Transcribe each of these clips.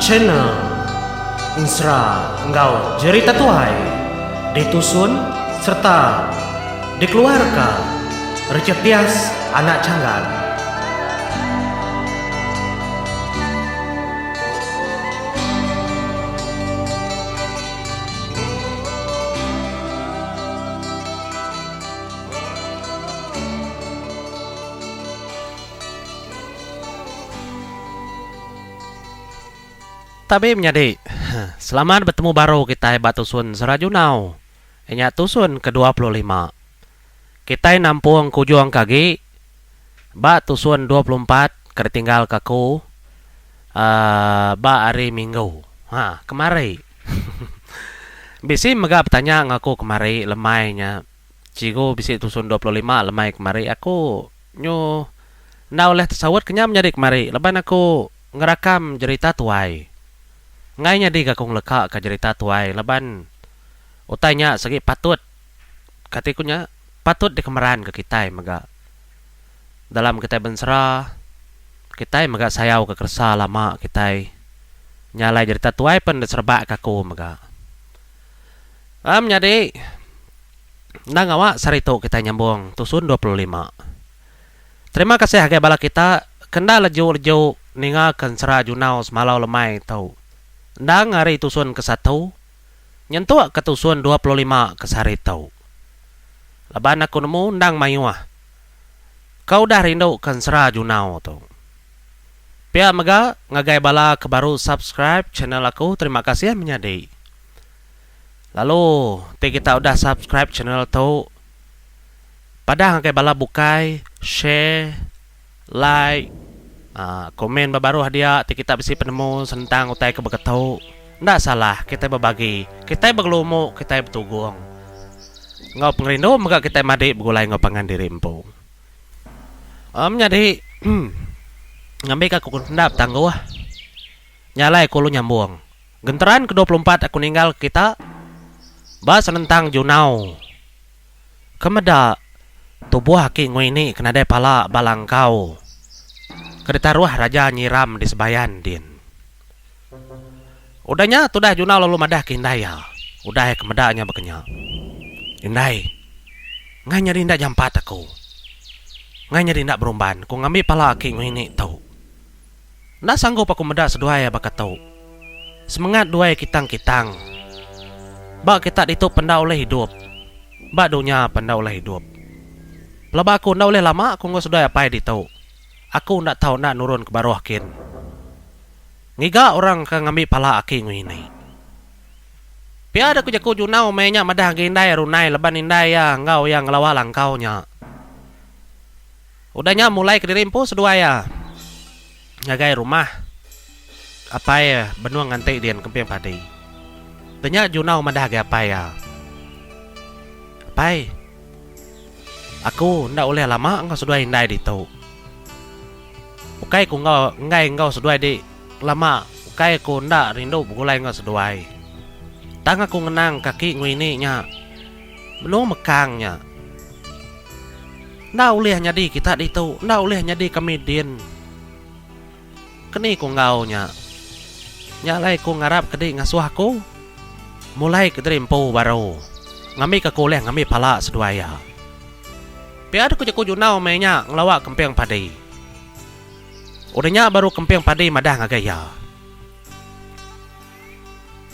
channel Insra Engkau Jerita Tuai ditusun serta dikeluarkan Recetias Anak Canggan. Tabi menjadi selamat bertemu baru kita Batusun Serajunau. Ini tusun ke-25. Kita nampung kujuang kagi Batusun 24 ketinggal kaku ba hari Minggu. Kemari. Bisi mega bertanya ngaku kemari lemainya. Cigo bisi tusun 25 lemai kemari aku nyu na oleh tersawat kenyam menjadi kemari. Leban aku ngerakam cerita tuai. Ngainya di kakung leka ka cerita tuai leban utanya segi patut katikunya patut dikemeran ke kita mega dalam kita bensera kita mega sayau ke kersa lama kita nyalai cerita tuai pun diserba kaku mega jadi nang awak sarito kita nyambung tusun 25. Terima kasih hagai bala kita kenda lejo-lejo ninga kensera junau semalau lemai tau. Ndang hari tusun ke-1 nyentuh ke tusun 25 ke sari tau. Laban aku nemu ndang mayuah. Kau dah rindu kan sera junau tau. Pia mega ngagai bala ke baru subscribe channel aku. Terima kasih menyadi. Lalu kita udah subscribe channel tau. Pada ngagai bala bukai, share, like, komen baru hadiah kita bisi penemu sentang utai kebeketau. Ndak salah kita berbagi, kita bergelumu, kita bertugung. Ngau pengerindu maka kita madi begulai ngau pangan diri empu. Jadi ngambil aku kundap tangguh. Nyalai kulu nyambung. Genteran ke-24 aku ninggal kita bahas tentang junau. Kemeda tubuh haki ini kena ada pala balangkau. Kereta ruah raja nyiram di sebayan din. Udahnya tudah junau lalu madah ke Indaya. Udah kemedanya bekenya. Indai. Ngai nyari ndak jampat aku. Ngai nyari ndak berumban. Ku ngambil pala aki ini tau. Ndak sanggup aku medak seduai bakat tau. Semangat duai kitang-kitang. Bak kita itu penda oleh hidup. Bak dunia penda oleh hidup. Pelaba aku ndak oleh lama aku ngos seduai apa di tau. Aku nak tahu nak nurun ke bawah kin. Ngiga orang kan ngambil pala aki ini. Pia ada kujaku junau mainnya madah gendai runai leban indai ya ngau yang ngelawa langkaunya. Udahnya mulai ke dirimpu sedua ya. Ngagai rumah. Apa ya benua ngantai dian kemping padi. Tanya junau madah ge apa ya. Apa? Aku ndak oleh lama engkau sedua indai di tau. Ukai ku ngai ngau seduai di lama. Ukai ku ndak rindu begulai ngau seduai. Tang aku ngenang kaki ngwini nya. Belum mekangnya. Ndak ulih nyadi kita di tu. Ndak ulih nyadi kami din. Keni ku ngau nya. Nyalai ku ngarap kedi ngasuh aku. Mulai kederimpu baru. Ngami ke kuleh ngami pala seduai ya. Pia ada kujaku junau mainnya ngelawak kempeng padi. Udahnya baru kempeng padi madah ngagaya.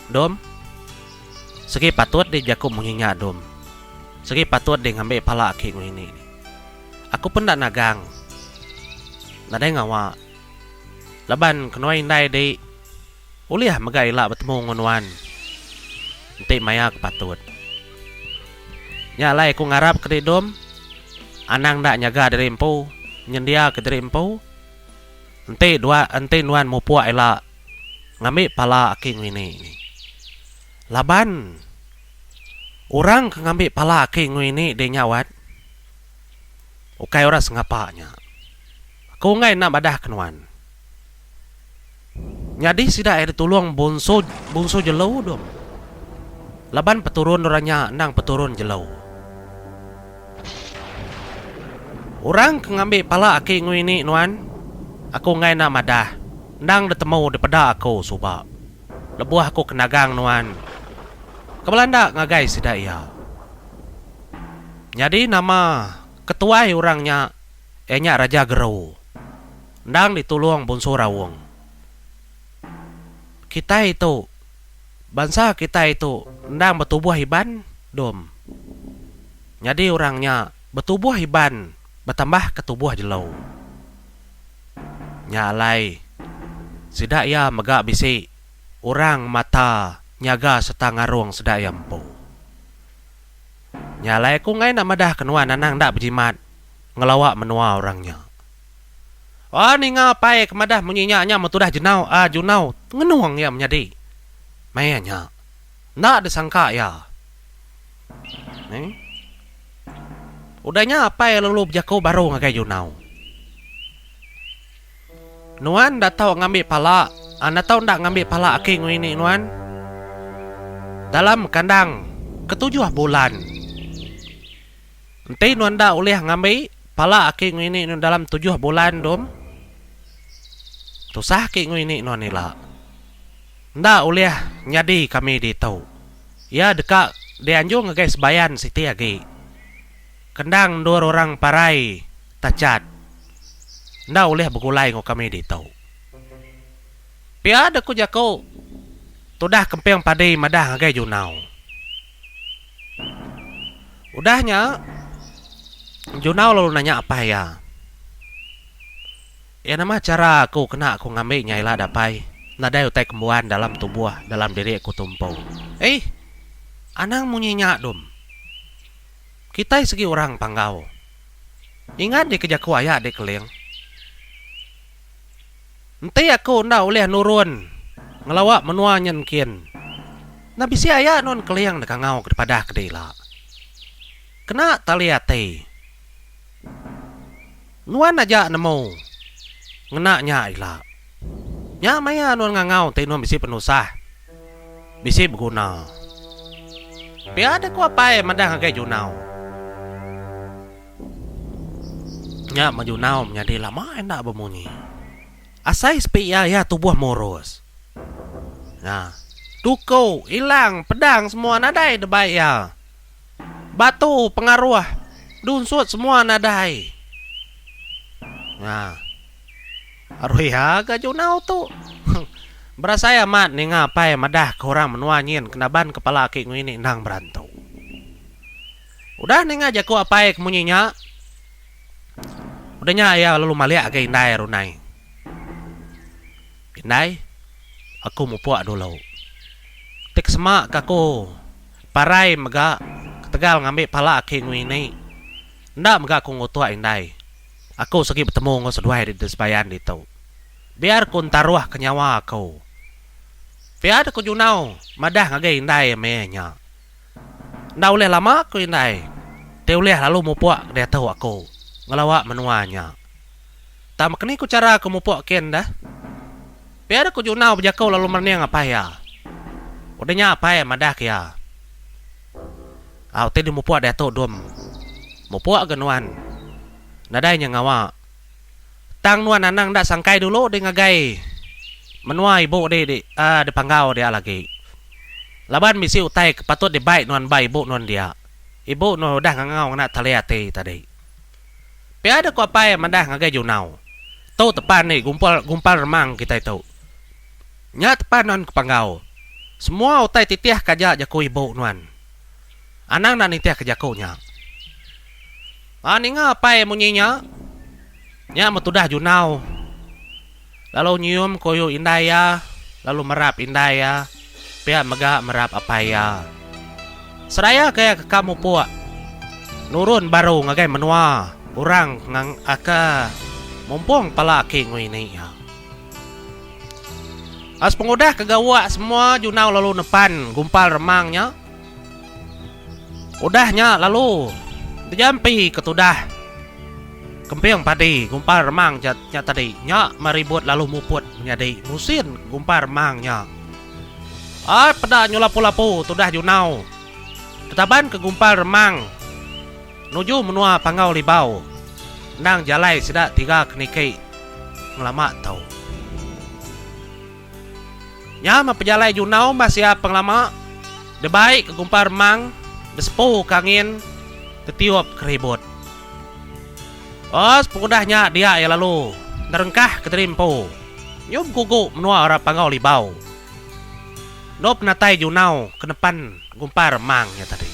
Dom. Segi patut di jaku mengingat dom. Segi patut di ngambil pala aki ini. Aku pun tak nagang. Nadai ngawa. Laban kenuai indai di. Uliah magaila bertemu ngonuan. Nanti maya ke patut. Nyalai ku ngarap ke dom. Anang tak nyaga dari empu. Nyendia ke dari empu. Ente nuan mau puak elak ngambil pala aki ini. Laban orang ngambil pala aki ini dia nyawat. Ukai orang sengapanya. Aku ngai nak badah kenuan. Nyadi sida air tulung bonso jelau dom. Laban peturun orangnya nang peturun jelau. Orang ngambil pala aki ini nuan. Aku ngai nak madah. Ndang detemu depada aku suba. Lebuh aku kenagang nuan. Kebelanda ngagai sida ia. Jadi nama ketua orangnya enya Raja Gerau. Ndang ditulung Bunso Rawung. Kita itu, bangsa kita itu ndang bertubuh hiban dom. Jadi orangnya bertubuh hiban, bertambah ketubuh jelau. Nyalai sida ia megak bisi orang mata nyaga setengah ruang sida yampo. Nyalai ku ngai nak madah kenuan nanang dak berjimat ngelawak menua orangnya. Oh ni ngapai kemadah munyinya metudah jenau junau ngenuang ya menjadi. Mayanya nak disangka ya. Udahnya apa yang lalu berjaku baru ngagai junau. Nuan dah tahu ngambil pala, anda tahu ndak ngambil pala aking ini nuan? Dalam kandang ketujuh bulan. Nanti nuan dah boleh ngambil pala aking ini dalam 7 bulan dom. Tusah aking ini nuan nila. Ndak boleh nyadi kami di tahu. Ya dekat dianjung ngagai sebayan siti agi. Kendang 2 orang parai tacat. Ndak boleh bergulai ngau kami di tahu. Piada ku jako. Tudah kempeng padai madah ngagai junau. Udahnya junau lalu nanya apa ya? Ya nama cara aku kena aku ngambil nyailah dapai. Nadai utai kembuan dalam tubuh dalam diri aku tumpau. Anang munyinya dom. Kita segi orang panggau. Ingat di kejaku ayah di keleng. Nanti aku ndak boleh nurun ngelawak menua nyenkin. Nabi si ayah non keleng dekat ngau kepada kedela. Kena taliate. Nuan aja nemu. Ngena nya ila. Nya maya non ngangau te non bisi penusah. Bisi berguna. Piada ku apa madah ngagai junau. Nya majunau menjadi lama endak bemunyi. Asai sepi ya tubuh moros. Nah, tuko hilang pedang semua nadai debai ya. Batu pengaruh dunsut semua nadai. Nah, aruh ya ke junau tu. Berasa ya mat ni ngapai madah ke orang menuanyin kenaban kepala aki ini nang berantau. Udah ni ngajak ku apai kemunyinya. Udahnya ya lalu maliak ke indai runai. Indai, aku mau puak dulu. Tik semak aku parai mega ketegal ngambil pala aking ini. Ndak mega aku ngutua indai. Aku segi bertemu ngau seduai di sebayan itu. Biar kun taruh ke nyawa aku. Biar aku junau madah ngagai indai mehnya. Ndak boleh lama aku indai. Dia boleh lalu mau puak dia tahu aku ngelawak menuanya. Tak makni ku cara aku mau puak ken dah. Biar aku junau berjakau lalu merniang apa ya? Udahnya apa ya madah ya? Tadi mu puak dia tu dom. Mu puak genuan. Nadainya ngawa. Tang nuan anang dak sangkai dulu dengan gai. Menua ibu di panggau dia lagi. Laban misi utai patut dibaik nuan bai ibu nuan dia. Ibu nuan dah ngangau nak taliate tadi. Biar aku apa ya madah ngagai junau. Tu tepan ni gumpal remang kita itu. Nyat panon ke panggau. Semua utai titiah kaja jaku ibu nuan. Anang nak nitiah ke jakunya. Ni ngapai munyinya? Nya metudah junau. Lalu nyium koyo indaya. Lalu merap indaya. Pihak megak merap apa ya. Seraya kayak kamu puak. Nurun baru ngagai menua. Orang ngang aka. Mumpung pala aking ini ya. As pengudah kegawak semua junau lalu nepan gumpal remangnya. Udahnya lalu dijampi ketudah. Kempeng padi gumpal remang nya tadi nya maribut lalu muput menjadi musin gumpal remangnya. Pada nyulapu-lapu tudah junau. Tetaban ke gumpal remang. Nuju menua panggau libau. Nang jalai sedak 3 keniki ngelama tau. Nya mapajalay Junau masya penglama. De baik ke gumpar mang, de sepuh kangin, tetiup keribut. Pengudahnya dia ya lalu nerengkah ke terimpo. Nyum kuku menua orang pangau libau. Nop natai Junau ke depan gumpar mangnya tadi.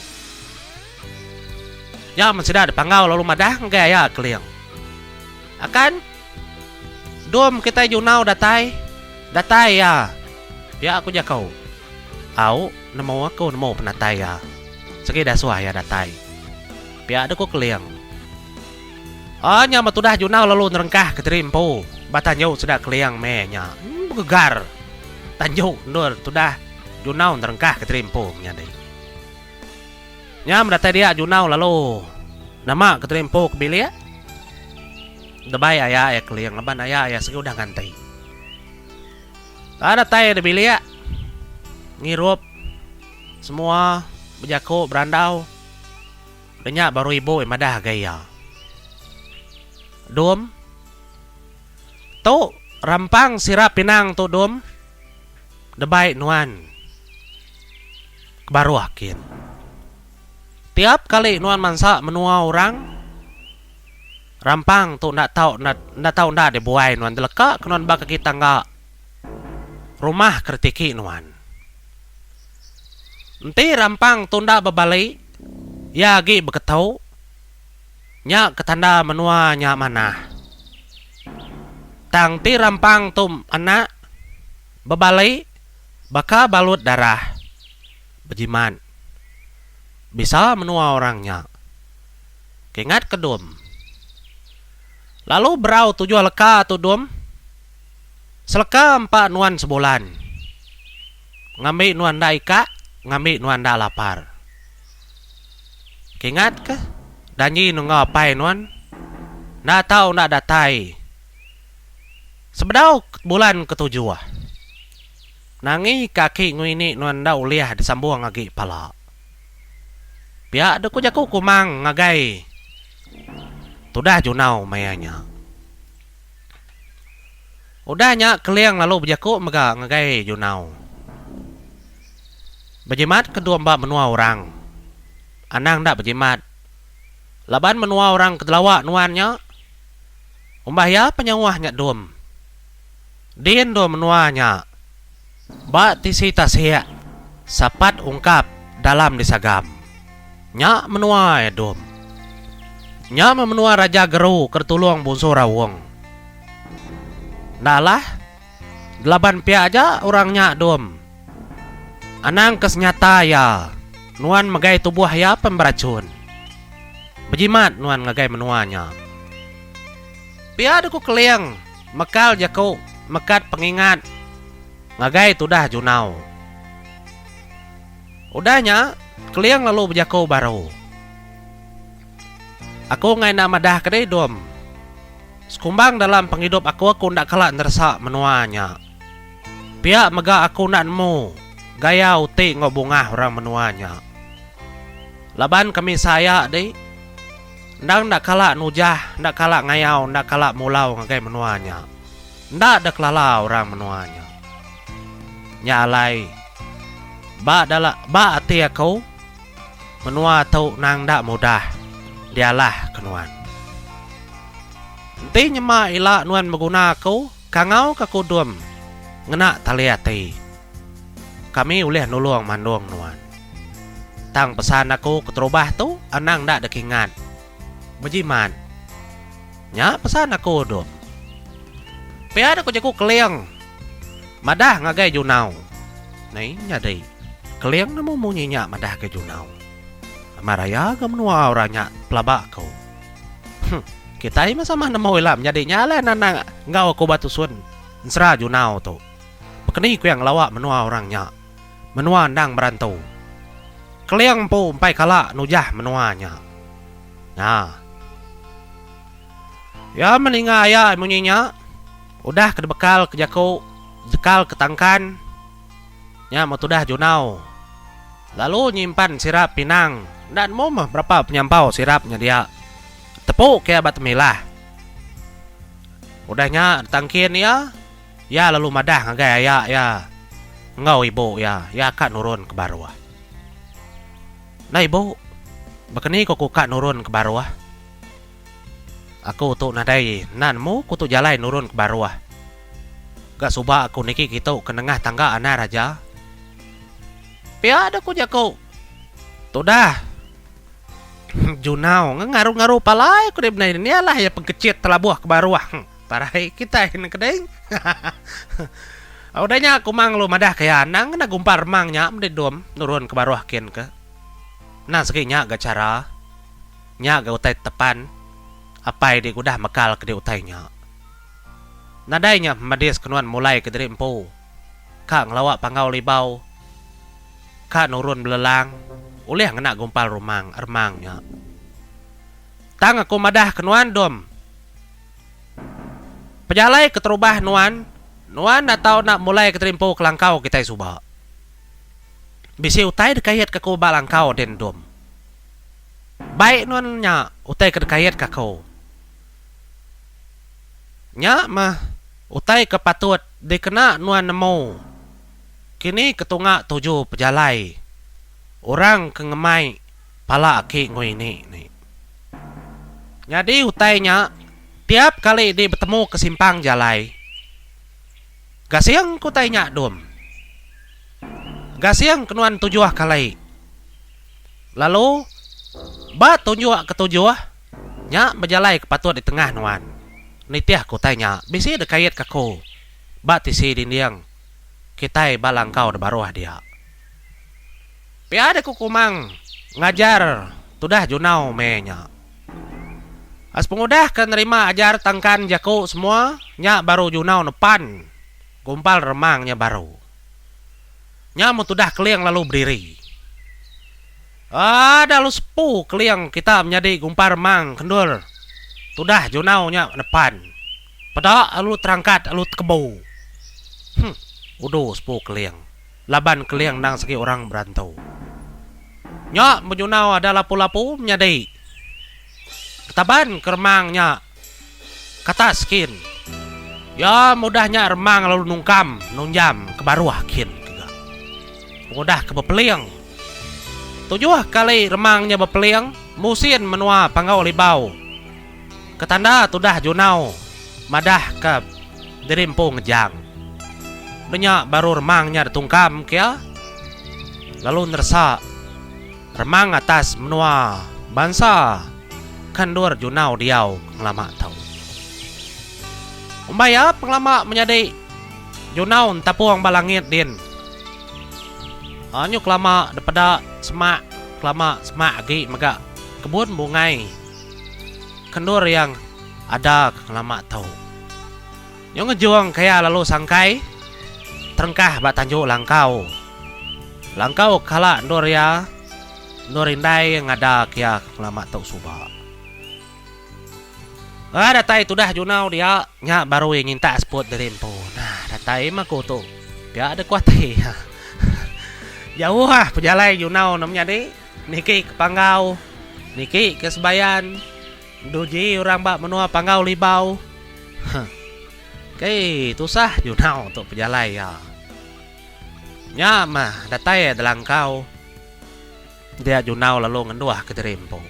Ya mensedah de pangau lalu madah gaya keliang. Akan dom kita Junau datai ya. Ya aku jakau. Au namo aku namo penatai ya. Segi dasuah ya datai. Pia ada ko keliang. Nya matudah Junau lalu nerengkah ke terimpo. Batanyo sudah keliang menya. Gegar. Tanjo nur sudah Junau nerengkah ke terimpo nya dei. Nya mendatai dia Junau lalu nama ke terimpo ke bilia. Debay ayah ya keliang leban ayah ya segi udah ngantai. Ada tay de bilia. Ngirup semua bejako berandau. Denyak baru ibu madah gaya. Dom. Tu rampang sirap pinang tu dom. Debay nuan. Baru akin. Tiap kali nuan mansa menua orang. Rampang tu nak tahu nak dibuai nuan deleka nuan baka kita enggak. Rumah kritiki nuan. Nanti rampang tunda bebalai. Ya gi beketau. Nya ketanda menua nya mana. Tang ti rampang tum anak. Bebalai. Baka balut darah. Bejiman. Bisa menua orangnya. Kengat kedum. Lalu berau tujuh leka tu dum. Seleka 4 nuan sebulan. Ngambil nuan da ika, ngambil nuan da lapar. Kingat ke? Danyi nu ngapai nuan? Na tahu nak datai. Sebedau bulan ke-7. Nangi kaki nguini nuan da uliah disambung ngagi pala. Pia deku jaku kumang ngagai. Tudah Junau mayanya. Udahnya keliang lalu berjaku mega ngagai Junau. Berjimat kedua mbak menua orang. Anang dak berjimat. Laban menua orang kedelawa nuannya. Umbah ya penyawahnya dom. Din dom menuanya. Bak tisi tasya. Sapat ungkap dalam disagam. Nya menua ya dom. Nya memenua Raja Geru kertulung bungsu rawong. Nalah 8 pia aja orangnya dom. Anang kesnyata ya. Nuan magai tubuh ya pemberacun. Bejimat nuan ngagai menuanya. Pia ada ku keliang. Mekal jako. Mekat pengingat. Ngagai tudah Junau. Udahnya. Keliang lalu berjako baru. Aku ngai nak madah kedai dom. Sekumbang dalam penghidup aku ndak kelak nersak menuanya. Pihak mega aku nak nemu. Gaya uti ngobungah orang menuanya. Laban kami saya deh. Ndak kelak nujah, ndak kelak ngayau, ndak kelak mulau ngagai menuanya. Ndak dak lala orang menuanya. Nyalai. Ba ati aku. Menua tau nang ndak mudah. Dialah kenuan. Nanti nyema ila nuan meguna aku, kangau kakudum, ngena taliati. Kami ulih nulung mandung nuan. Tang pesan aku keterubah tu, anang ndak dekingan. Bejiman. Nya pesan aku dum. Piada aku jaku keliang. Madah ngagai Junau. Nai nyadai. Keliang namu munyinya madah ke Junau. Maraya kemenua orangnya pelabak kau. Kita ini sama nemu ilam jadi nyala nana ngau aku batu sun. Nsra Junau tu. Bekeni ku yang lawak menua orangnya. Menua ndang merantau. Keliang po empai kala nujah menuanya. Nah. Ya meninga ya munyinya. Udah kedebekal ke jako. Jekal ketangkan. Ya mau tudah Junau. Lalu nyimpan sirap pinang. Dan mau mah berapa penyampau sirapnya dia. Tepuk kayak bat milah. Udahnya tangkin ya. Ya lalu madah ngagai ya. Ngau ibu ya kak nurun ke bawah. Nah ibu, begini kok kak nurun ke bawah. Aku tu nadai nanmu ku tu jalan nurun ke bawah. Gak subak aku niki gitu ke tengah tangga anak raja. Pia ada ku jako. Tu dah. Junau ngaruh-ngaruh palai ku dibnai ini lah ya pengkecit telabuh ke bawah. Parai kita ini kedeng. Udahnya aku mang lu madah kaya nang na gumpar mangnya mde dom nurun ke bawah kin ke. Nah sekinya gak cara. Nya gak utai tepan. Apai di kudah mekal ke di utainya. Nadainya madis kenuan mulai ke diri empu. Kak ngelawak pangau libau. Kak nurun belelang. Ulih ngena gumpal rumang ermangnya. Tang aku madah kenuan dom. Pejalai keterubah nuan. Nuan atau nak mulai keterimpu ke langkau kita subak. Bisi utai dekayat ke kubak langkau den dom. Baik nuan nya utai ke dekayat ke kau. Nya mah utai kepatut dikena nuan nemu. Kini ketunga 7 pejalai. Orang kengemai pala aki ngoi ni. Jadi utainya tiap kali dia bertemu ke simpang jalai. Gasiang ku tanya dom. Gasiang kenuan 7 kali. Lalu ba 7 ke 7 nya berjalai kepatut di tengah nuan. Nitiah ku tanya, bisi dekayat ke ko. Ba tisi dinding. Kitai balang kau de baruah dia. Piada ku kumang ngajar tudah junau menya. As pengudah kan nerima ajar tangkan jako semua nya baru junau nepan. Gumpal remangnya baru. Nya mu tudah keliang lalu berdiri. Ada lu sepuh keliang kita menjadi gumpal remang kendur. Tudah junau nya nepan. Pada alu terangkat alu kebau. Udah sepuh keliang. Laban keliang nang segi orang berantau. Nya menjunau ada lapu-lapu menjadi. Ketaban kermangnya kata skin. Ya mudahnya remang lalu nungkam nunjam ke baruah kin. Mudah ke bepeliang. 7 kali remangnya bepeliang. Musin menua pangau libau. Ketanda tudah junau. Madah ke dirimpu ngejang. Banyak baru remangnya ditungkam kia. Lalu nersa. Remang atas menua bansa. Kandur junau diau ngelama tau. Umbaya penglama menjadi junau tapuang balangit din. Anyuk lama daripada semak. Kelama semak lagi maka kebun bungai. Kendur yang ada kelama tau. Yung ngejuang kaya lalu sangkai. Terengkah bak tanjuk langkau. Langkau kala ndur ya. Nurindai yang ada kaya kelama tau subak. Datai tu dah junau dia nya baru yang minta spot dari empo. Nah, datai mah ko tu. Dia ada kuat ya. Jauh ah pejalai junau namanya deh. Niki ke Panggau. Niki ke Sebayan. Duji orang bak menua Panggau libau. Kei tu sah junau untuk pejalai ya. Nya mah datai dalam kau. Dia junau lalu ngenduah ke dari empo.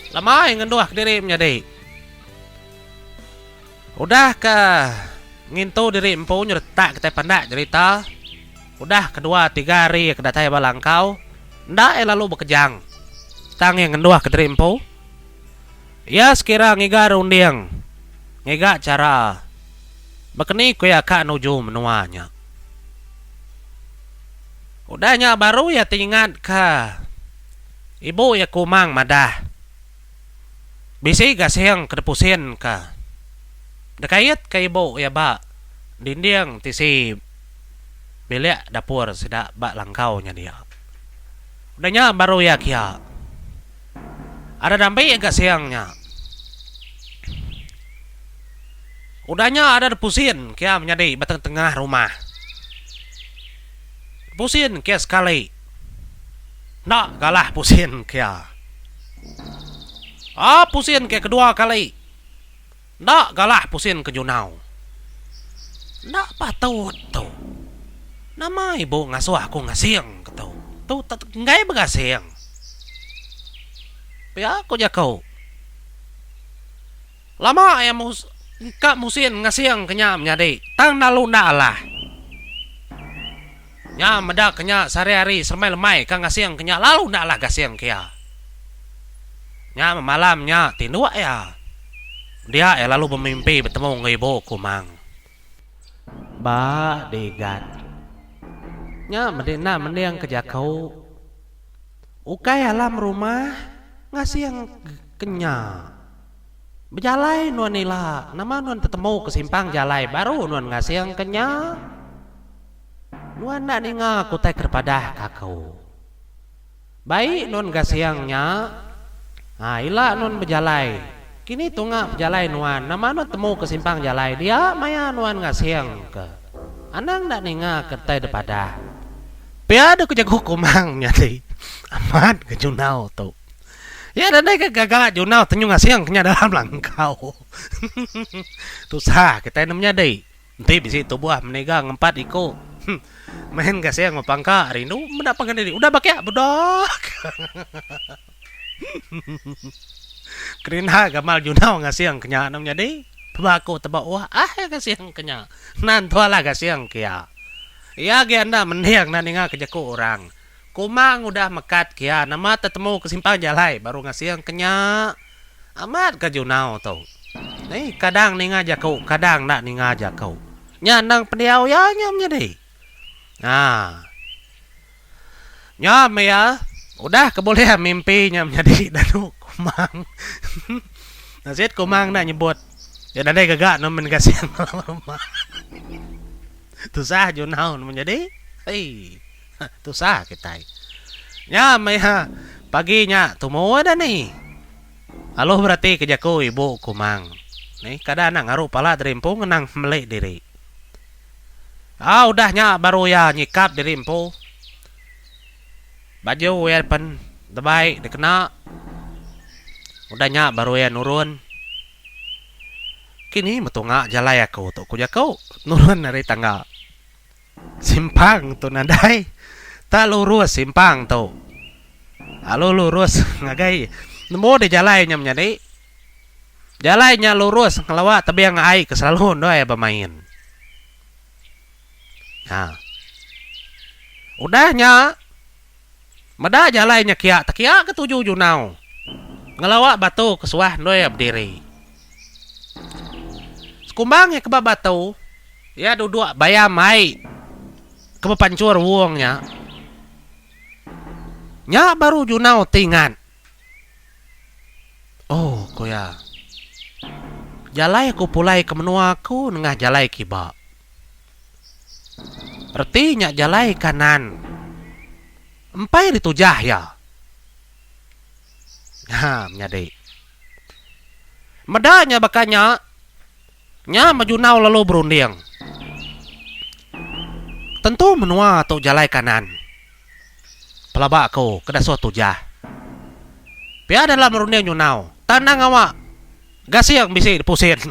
Lama yang ngenduah diri menjadi. Udah ke ngintu diri empu nyertak kita pandak cerita. Udah kedua 3 hari kedatai balang kau. Ndak lalu bekejang. Tang yang ngenduah ke diri empu. Ya sekira ngiga runding. Ngiga cara. Bekeni kuya kak nuju menuanya. Udahnya baru ya tingat ke. Ibu ya kumang madah. Bisi gasing kedepusin ka. Dekayat ka ibu ya ba. Dinding tisi bilik dapur sedak bak langkau nya dia. Udahnya baru ya kia. Ada dampai gasingnya. Udahnya ada depusin kia menjadi batang tengah rumah. Pusin kia sekali. Nak galah pusin kia. Pusin ke kedua kali. Ndak galah pusin ke junau. Ndak patut tu. Nama ibu ngasuh aku ngasing ketau. Tu ngai begasing. Pia aku jakau. Lama ya kak musin ngasing kenya menyadi. Tang nalu lah. Nya medak kenya sehari-hari sermai lemai kang ngasing kenya lalu lah gasing kia. Nya malamnya tindua ya. Dia lalu bermimpi bertemu dengan ibu kumang. Ba degat. Nya medina mendiang kerja kau. Ukai alam rumah ngasih yang kenya. Berjalai nuan nila. Nama nuan bertemu ke simpang jalai baru nuan ngasih yang kenya. Nuan nak ninga kutai kepada kakau. Baik nuan gasiangnya. Ila nuan berjalai. Kini tunga berjalai nuan. Nama nuan temu ke simpang jalai. Dia maya nuan ngasiang ke. Anang nak ninga kutai depada. Piada ku jago kumang nyali. Amat ke junau tu. Ya dan ke gagak junau tenyu ngasiang kenya dalam langkau. Tu sah kita namanya dei. Nanti bisi tu buah menega ngempat iko. Main ngasiang mapangka rindu mendapat diri. Udah bakya budak. Kerina gamal junau ngasiang kenya namanya dei. Pebako tebak wah ngasiang kenya. Nan tuala ngasiang kia. Ya anda mendiang naninga kejaku orang. Kumang udah mekat kia. Nama tetemu ke simpang jalai. Baru ngasih yang kenya. Amat ke junau tu. Nih kadang ninga jakau. Kadang nak ninga jakau. Nyanang pendiau ya nyamnya deh. Nah. Nyam ya. Udah kebolehan mimpi nyamnya deh. Danu kumang. Nasit kumang nak nyebut. Ya dan gagak nomen kasih yang rumah. Tu sah junau menjadi tu sah kita nya maya paginya tumo ada nih halo berarti kejaku ibu kumang nih kada nang ngaruh pala derimpo ngenang melek diri udahnya baru ya nyikap derimpo baju ya pen terbaik dikena udahnya baru ya nurun kini metunga jalai aku tu kujakau nurun dari tangga simpang tu nadai tak lurus simpang tu halo lurus ngagai nemu di jalainya menjadi jalainya lurus ngelawak tapi yang ai kesalun doa ya bermain nah udahnya meda jalainya kia tak kia ketujuh junau ngelawak batu kesuah doa ya berdiri kumbangnya ke batu ya duduk bayam mai ke pancur wuangnya nya baru junau tingan oh koya jalai aku pulai ke menua aku nengah jalai kiba artinya jalai kanan empai ditujah ya menyadi medanya bakanya nya majunau lalu berunding. Tentu menua atau jalai kanan. Pelabak aku kena suatu jah. Pia dalam berunding junau. Tanang awak. Gasi yang bisa dipusin.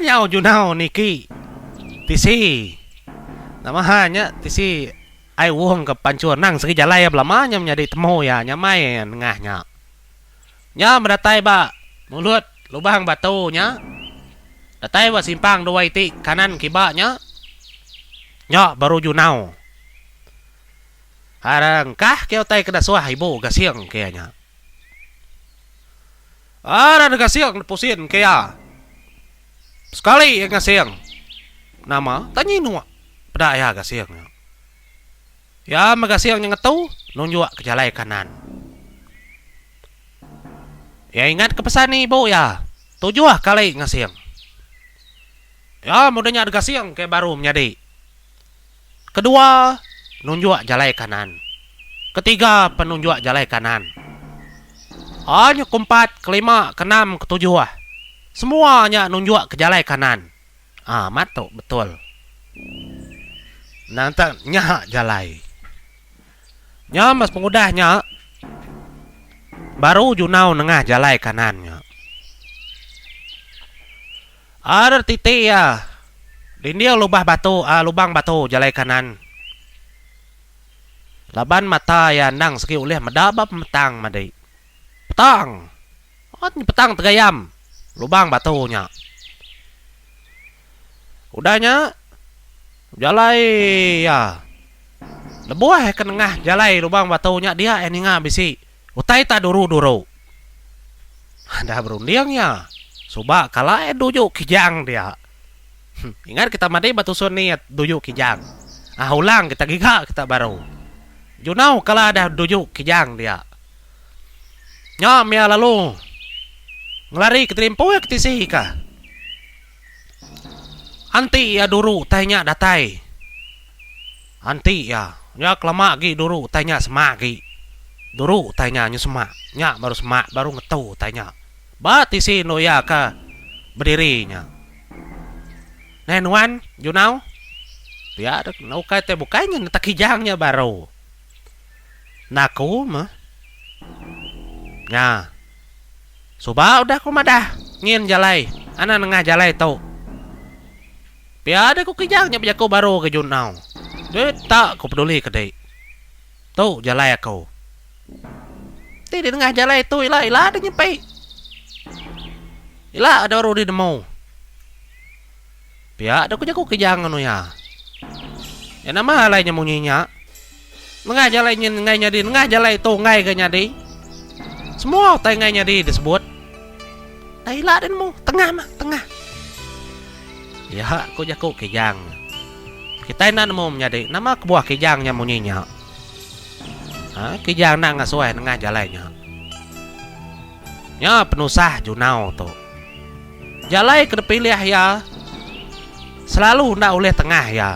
Nyau junau niki. Tisi. Namanya tisi. Ai wuang ke pancur nang segi jalai ya belamanya menjadi temu ya nyamai ngahnya. Nya mendatai ba mulut lubang batunya datai wa simpang dua iti kanan kibanya nya baru junau harangkah kau tai kena suah ibu gasiang kayaknya ada gasiang pusin kaya sekali yang gasiang nama tanya nuak pada ya gasiang ya magasiang yang ngetu nunjuk ke jalai kanan. Ya ingat kepesan nih ibu ya. 7 kali ngasiang. Ya mudahnya ada gasiang kayak baru menjadi. Kedua, nunjuk jalai kanan. Ketiga, penunjuk jalai kanan. Hanya keempat, kelima, keenam, ketujuh. Semuanya nunjuk ke jalai kanan. Matu betul. Nanti nyak jalai. Nyamas pengudahnya. Baru junau nengah jalai kanannya. Ada titik ya. Lindia lubang batu jalai kanan. Laban mata ya nang segi uleh medabap metang madai. Petang. Ni petang tegayam. Lubang batunya. Udahnya jalai ya. Lebuah ke tengah jalai lubang batunya dia eninga bisi. Utai ta duru-duru. Ada berundiangnya. Coba kalah dujuk kijang dia. Ingat kita mandi batusun niat dujuk kijang. Ulang kita giga kita baru. Junau kalah ada dujuk kijang dia. Nyam ya lalu. Ngelari ke terimpo ya ketisi ka. Anti ya duru tanya datai. Anti ya. Nya kelama gi duru tanya semak gi. Duru tanya nyu semak. Nya baru semak baru ngetu tanya. Bati si no ya ka berdirinya. Nenuan junau. Ya ada nau kai te bukanya tak kijangnya baru. Naku mah. Nya. Suba udah ku madah. Ngin jalai. Ana nengah jalai tau. Piada ku kijangnya bejaku baru ke junau. Dia tak ku peduli kedai. Tuh jalai aku. Di tengah jalai tu ila ada nyampai. Ila ada baru di demo. Piada ku jaku kijang anu ya. Ya nama lainnya munyinya. Tengah jalai ngainya di tengah jalai tu ngai ke nyadi. Semua tai ngainya disebut. Nah ila ada demo tengah mah tengah. Ya ku jaku kijang. Kita nak mau menjadi nama kebuah kijangnya munyinya. Kijang nak ngasuai tengah jalannya. Nya penusah junau tu. Jalai kedepilih ya. Selalu ndak oleh tengah ya.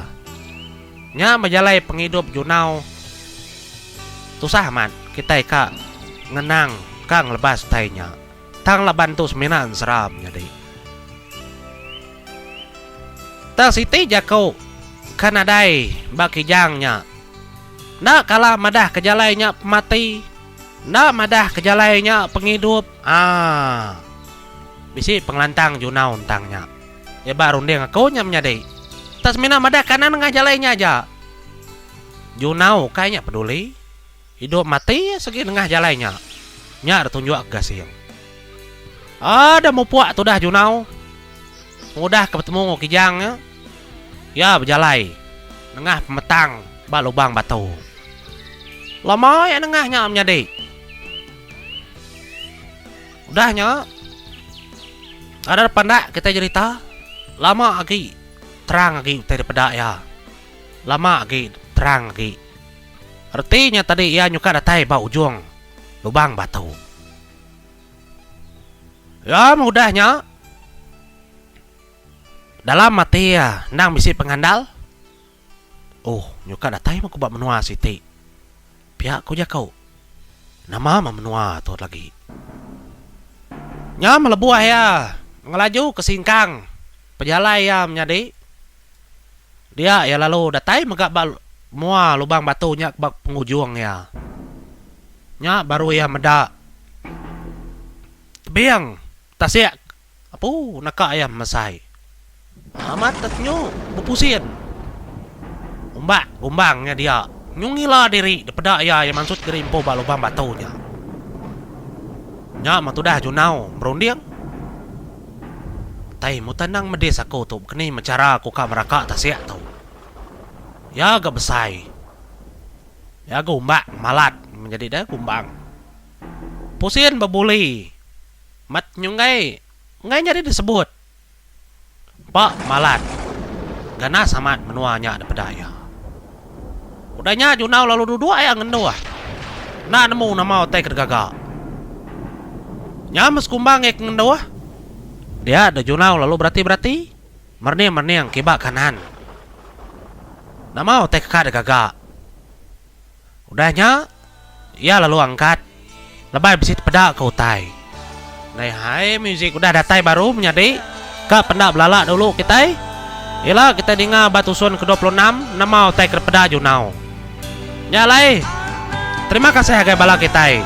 Nya majalai penghidup junau. Tusah man kita ka ngenang kang lebas tainya. Tang laban tu seminan seram jadi. Tang siti jakau kanadai baki jangnya. Nak kalah madah kejalainya mati. Nak madah kejalainya penghidup. Bisi penglantang junau tangnya. Ya baru dia ngaku nyamnya deh. Tas mina madah kanan ngajalainya aja. Junau kayaknya peduli. Hidup mati segi tengah jalainya. Nyar tunjuk gasil. Ada mau puak tu dah junau. Mudah ketemu kijangnya. Ya berjalai. Tengah pemetang bak lubang batu. Lama ya tengahnya menjadi. Udahnya. Ada pandak kita cerita. Lama lagi terang lagi daripada ya. Lama lagi terang lagi. Artinya tadi ia nyuka datai bak ujung lubang batu. Ya mudahnya. Dalam mati ya, nang bisi pengandal. Nyuka datai mau kubak menua siti. Pihak ku jakau. Nama menua tu lagi. Nya melebuah ya, ngelaju ke singkang. Pejalai ya menjadi. Dia ya lalu datai megak mua lubang batunya bak pengujung ya. Nya baru ya medak. Biang tasik. Apu nak ayam masai. Amat tatnyo bupusin. Gumbangnya dia. Nyungila diri daripada ya yang maksud kerimpo bak lubang batunya. Nya matudah junau berunding. Tai mu tenang medes aku tu kini mencara aku ka meraka tasik tu. Ya agak besai. Ya gumbak malat menjadi dah gumbang. Pusin babuli. Mat nyungai. Ngai nyari disebut. Pak malat. Ganas amat menuanya daripada ya. Udahnya junau lalu dua yang ngenduah. Nak nemu nama otai kergaga. Nyames kumbang ek ngenduah. Dia ada junau lalu berarti merni yang kibak kanan. Nama otai kekak gaga. Udahnya ia lalu angkat. Lebar bisit pedak ke utai. Nah hai musik udah datai baru menjadi. Kak pendak belala dulu kita. Ialah kita dengar batusun ke-26 nama otai kerpeda junau. Nyalai. Terima kasih agak bala kita.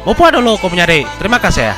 Upo dulu aku menjadi. Terima kasih ya.